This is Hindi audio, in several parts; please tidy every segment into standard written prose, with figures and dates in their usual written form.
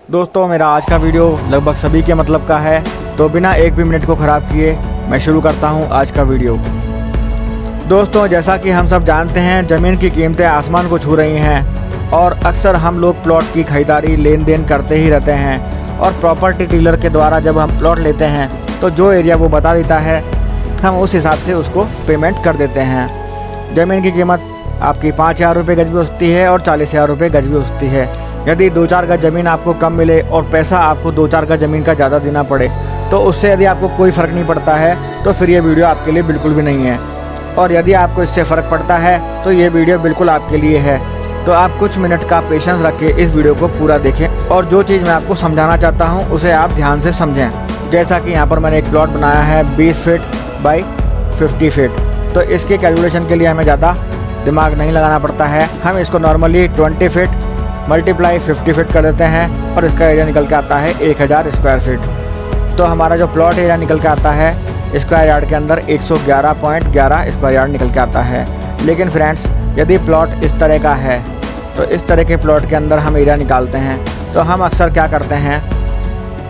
दोस्तों मेरा आज का वीडियो लगभग सभी के मतलब का है, तो बिना एक भी मिनट को ख़राब किए मैं शुरू करता हूं आज का वीडियो। दोस्तों जैसा कि हम सब जानते हैं, ज़मीन की कीमतें आसमान को छू रही हैं और अक्सर हम लोग प्लॉट की खरीदारी लेन देन करते ही रहते हैं। और प्रॉपर्टी डीलर के द्वारा जब हम प्लॉट लेते हैं तो जो एरिया वो बता देता है हम उस हिसाब से उसको पेमेंट कर देते हैं। ज़मीन की कीमत आपकी 5,000 रुपये गज भी हो सकती है और 40,000 रुपये गज भी हो सकती है। यदि 2-4 गज ज़मीन आपको कम मिले और पैसा आपको 2-4 गज ज़मीन का ज़्यादा देना पड़े, तो उससे यदि आपको कोई फ़र्क नहीं पड़ता है तो फिर ये वीडियो आपके लिए बिल्कुल भी नहीं है। और यदि आपको इससे फ़र्क पड़ता है तो ये वीडियो बिल्कुल आपके लिए है। तो आप कुछ मिनट का पेशेंस रख के इस वीडियो को पूरा देखें और जो चीज़ मैं आपको समझाना चाहता हूँ उसे आप ध्यान से समझें। जैसा कि यहाँ पर मैंने एक प्लॉट बनाया है 20 फीट बाई 50 फीट, तो इसके कैलकुलेशन के लिए हमें ज़्यादा दिमाग नहीं लगाना पड़ता है। हम इसको नॉर्मली 20 फीट मल्टीप्लाई 50 फीट कर देते हैं और इसका एरिया निकल के आता है 1000 स्क्वायर फीट। तो हमारा जो प्लॉट एरिया निकल के आता है स्क्वायर यार्ड के अंदर 111.11 स्क्वायर यार्ड निकल के आता है। लेकिन फ्रेंड्स यदि प्लॉट इस तरह का है तो इस तरह के प्लॉट के अंदर हम एरिया निकालते हैं तो हम अक्सर क्या करते हैं,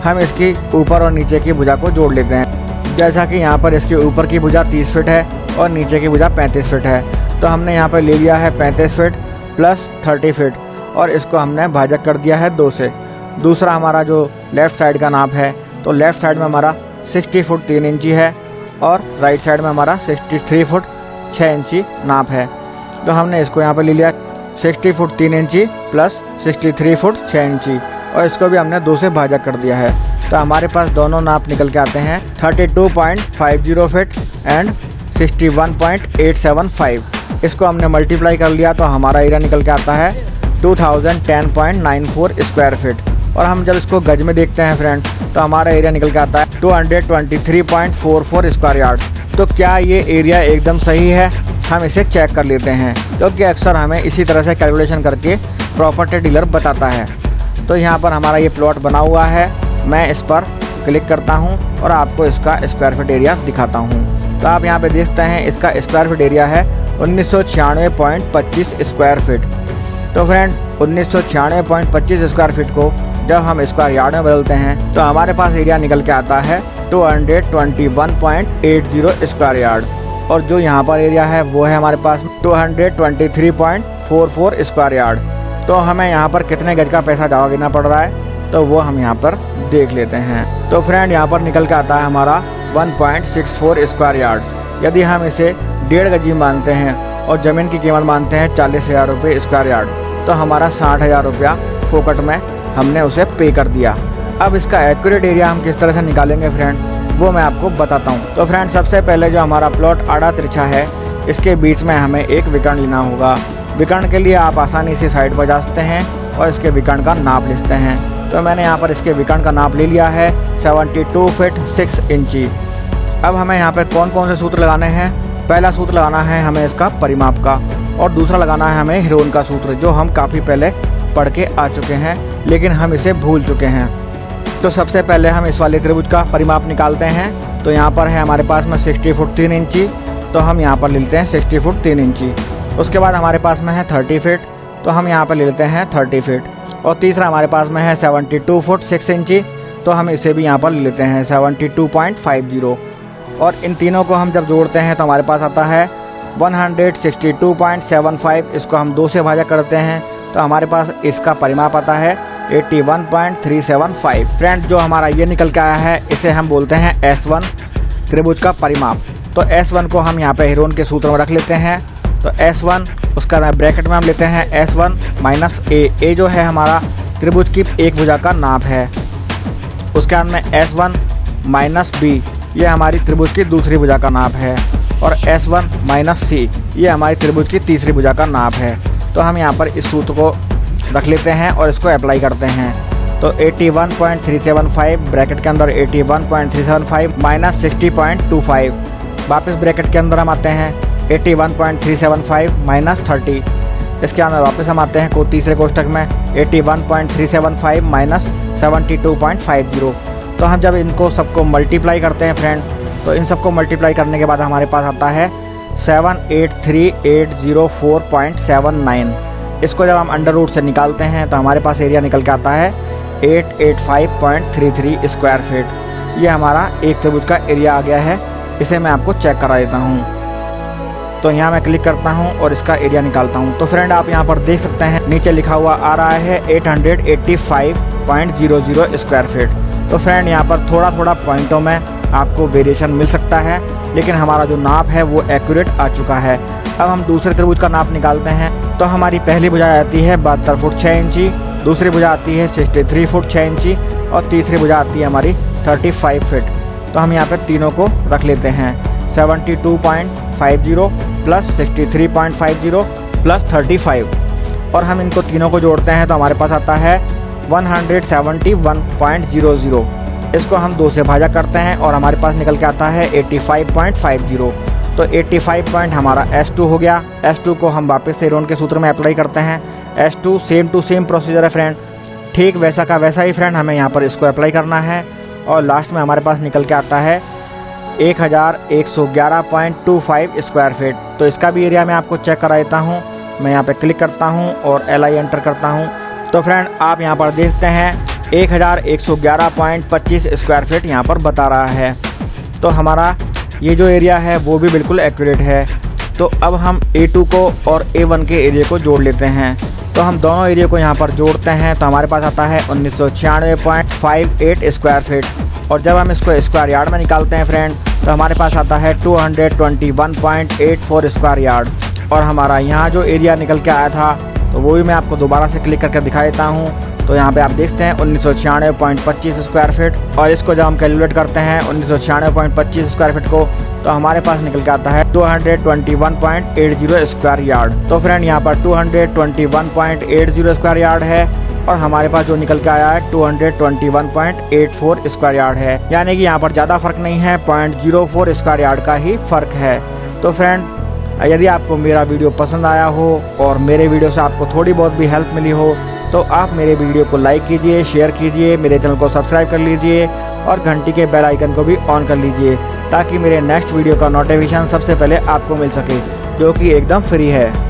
हम इसकी ऊपर और नीचे की भुजा को जोड़ लेते हैं। जैसा कि यहाँ पर इसके ऊपर की भुजा 30 फीट है और नीचे की भुजा 35 फीट है, तो हमने यहाँ पर ले लिया है 35 फीट प्लस 30 फीट और इसको हमने भाजक कर दिया है 2 से। दूसरा हमारा जो लेफ़्ट साइड का नाप है, तो लेफ़्ट साइड में हमारा 60 फुट 3 इंची है और राइट साइड में हमारा 63 फुट 6 इंची नाप है। तो हमने इसको यहाँ पर ले लिया 60 फुट 3 इंची प्लस 63 फुट 6 इंची और इसको भी हमने 2 से भाजक कर दिया है। तो हमारे पास दोनों नाप निकल के आते हैं 32.50 फीट एंड 61.875। इसको हमने मल्टीप्लाई कर लिया तो हमारा एरिया निकल के आता है 2010.94 स्क्वायर फीट। और हम जब इसको गज में देखते हैं फ्रेंड्स तो हमारा एरिया निकल के आता है 223.44 स्क्वायर यार्ड। तो क्या ये एरिया एकदम सही है? हम इसे चेक कर लेते हैं, क्योंकि अक्सर हमें इसी तरह से कैलकुलेशन करके प्रॉपर्टी डीलर बताता है। तो यहाँ पर हमारा ये प्लॉट बना हुआ है, मैं इस पर क्लिक करता हूँ और आपको इसका स्क्वायर फीट एरिया दिखाता हूँ। तो आप यहाँ पे देखते हैं इसका स्क्वायर फीट एरिया है 1996.25 स्क्वायर फीट। तो फ्रेंड 1996.25 स्क्वायर फीट को जब हम स्क्वायर यार्ड में बदलते हैं तो हमारे पास एरिया निकल के आता है 221.80 स्क्वायर यार्ड। और जो यहाँ पर एरिया है वो है हमारे पास 223.44 स्क्वायर यार्ड। तो हमें यहाँ पर कितने गज का पैसा ज़्यादा देना पड़ रहा है तो वो हम यहाँ पर देख लेते हैं। तो फ्रेंड यहाँ पर निकल के आता है हमारा 1.64 स्क्वायर यार्ड। यदि हम इसे 1.5 गज मानते हैं और ज़मीन की कीमत मानते हैं 40,000 रुपये स्क्वायर यार्ड, तो हमारा 60,000 रुपया फोकट में हमने उसे पे कर दिया। अब इसका एक्यूरेट एरिया हम किस तरह से निकालेंगे फ्रेंड, वो मैं आपको बताता हूँ। तो फ्रेंड सबसे पहले जो हमारा प्लॉट आड़ा तिरछा है, इसके बीच में हमें एक विकर्ण लेना होगा। विकर्ण के लिए आप आसानी से साइड पर जा सकते हैं और इसके विकर्ण का नाप लिखते हैं। तो मैंने यहाँ पर इसके विकर्ण का नाप ले लिया है 72 फीट 6 इंची। अब हमें यहाँ पर कौन कौन से सूत्र लगाने हैं। पहला सूत्र लगाना है हमें इसका परिमाप का और दूसरा लगाना है हमें हिरोन का सूत्र, जो हम काफ़ी पहले पढ़ के आ चुके हैं लेकिन हम इसे भूल चुके हैं। तो सबसे पहले हम इस वाले त्रिभुज का परिमाप निकालते हैं। तो यहाँ पर है हमारे पास में 60 फुट 3 इंची, तो हम यहाँ पर ले लेते हैं 60 फुट 3 इंची। उसके बाद हमारे पास में है 30 फीट, तो हम यहाँ पर ले लेते हैं 30 फीट। और तीसरा हमारे पास में है 72 फुट 6 इंची, तो हम इसे भी यहाँ पर ले लेते हैं 72.50। और इन तीनों को हम जब जोड़ते हैं तो हमारे पास आता है 162.75। इसको हम 2 से भाजा करते हैं तो हमारे पास इसका परिमाप आता है 81.375। फ्रेंड जो हमारा ये निकल के आया है इसे हम बोलते हैं S1 त्रिभुज का परिमाप। तो S1 को हम यहाँ पे हिरोन के सूत्र में रख लेते हैं। तो S1 उसका ब्रैकेट में हम लेते हैं S1 माइनस A जो है हमारा त्रिभुज की एक भुजा का नाप है। उसके बाद में S1 माइनस B ये हमारी त्रिभुज की दूसरी भुजा का नाप है और S1 माइनस C ये हमारी त्रिभुज की तीसरी भुजा का नाप है। तो हम यहाँ पर इस सूत्र को रख लेते हैं और इसको अप्लाई करते हैं। तो 81.375 ब्रैकेट के अंदर 81.375 माइनस 60.25, वापस ब्रैकेट के अंदर हम आते हैं 81.375 माइनस 30। इसके अंदर वापस हम आते हैं को तीसरे कोष्टक में 81.375 माइनस 72.50। तो हम जब इनको सबको मल्टीप्लाई करते हैं फ्रेंड, तो इन सबको मल्टीप्लाई करने के बाद हमारे पास आता है 783,804.79। इसको जब हम अंडर रूट से निकालते हैं तो हमारे पास एरिया निकल के आता है 885.33 स्क्वायर फीट। ये हमारा एक त्रिभुज का एरिया आ गया है। इसे मैं आपको चेक करा देता हूँ। तो यहाँ मैं क्लिक करता हूँ और इसका एरिया निकालता हूँ। तो फ्रेंड आप यहाँ पर देख सकते हैं नीचे लिखा हुआ आ रहा है 885.00 स्क्वायर फीट। तो फ्रेंड यहाँ पर थोड़ा थोड़ा पॉइंटों में आपको वेरिएशन मिल सकता है, लेकिन हमारा जो नाप है वो एक्यूरेट आ चुका है। अब हम दूसरे त्रिभुज का नाप निकालते हैं। तो हमारी पहली भुजा आती है 72 फुट 6 इंची, दूसरी भुजा आती है 63 फुट 6 इंची और तीसरी भुजा आती है हमारी 35 फीट। तो हम यहाँ पर तीनों को रख लेते हैं 72.50 प्लस 63.50 प्लस 35 और हम इनको तीनों को जोड़ते हैं तो हमारे पास आता है 171.00। इसको हम 2 से भाजा करते हैं और हमारे पास निकल के आता है 85.50। तो 85 पॉइंट हमारा S2 हो गया। S2 को हम वापस से एरोन के सूत्र में अप्लाई करते हैं। S2 same to same procedure है फ्रेंड, ठीक वैसा का वैसा ही फ्रेंड हमें यहाँ पर इसको अप्लाई करना है और लास्ट में हमारे पास निकल के आता है 1111.25 स्क्वायर फीट। तो इसका भी एरिया मैं आपको चेक करा देता हूँ। मैं यहाँ पे क्लिक करता हूँ और LI एंटर करता हूँ। तो फ्रेंड आप यहाँ पर देखते हैं 1111.25 स्क्वायर फीट यहाँ पर बता रहा है। तो हमारा ये जो एरिया है वो भी बिल्कुल एक्यूरेट है। तो अब हम A2 को और A1 के एरिया को जोड़ लेते हैं। तो हम दोनों एरिया को यहाँ पर जोड़ते हैं तो हमारे पास आता है 1996.58 स्क्वायर फीट और जब हम इसको स्क्वायर यार्ड में निकालते हैं फ्रेंड तो हमारे पास आता है 221.84 स्क्वायर यार्ड। और हमारा यहाँ जो एरिया निकल के आया था तो वो भी मैं आपको दोबारा से क्लिक करके दिखा देता हूँ। तो यहाँ पे आप देखते हैं 1996.25 स्क्वायर फीट और इसको जब हम कैलकुलेट करते हैं 1996.25 स्क्वायर फीट को तो हमारे पास निकल के आता है 221.80 स्क्वायर यार्ड। तो फ्रेंड यहाँ पर 221.80 स्क्वायर यार्ड है और हमारे पास जो निकल के आया है 221.84 स्क्वायर यार्ड है, यानी कि यहाँ पर ज़्यादा फर्क नहीं है, 0.04 स्क्वायर यार्ड का ही फ़र्क है। तो फ्रेंड यदि आपको मेरा वीडियो पसंद आया हो और मेरे वीडियो से आपको थोड़ी बहुत भी हेल्प मिली हो तो आप मेरे वीडियो को लाइक कीजिए, शेयर कीजिए, मेरे चैनल को सब्सक्राइब कर लीजिए और घंटी के बेल आइकन को भी ऑन कर लीजिए ताकि मेरे नेक्स्ट वीडियो का नोटिफिकेशन सबसे पहले आपको मिल सके, जो कि एकदम फ्री है।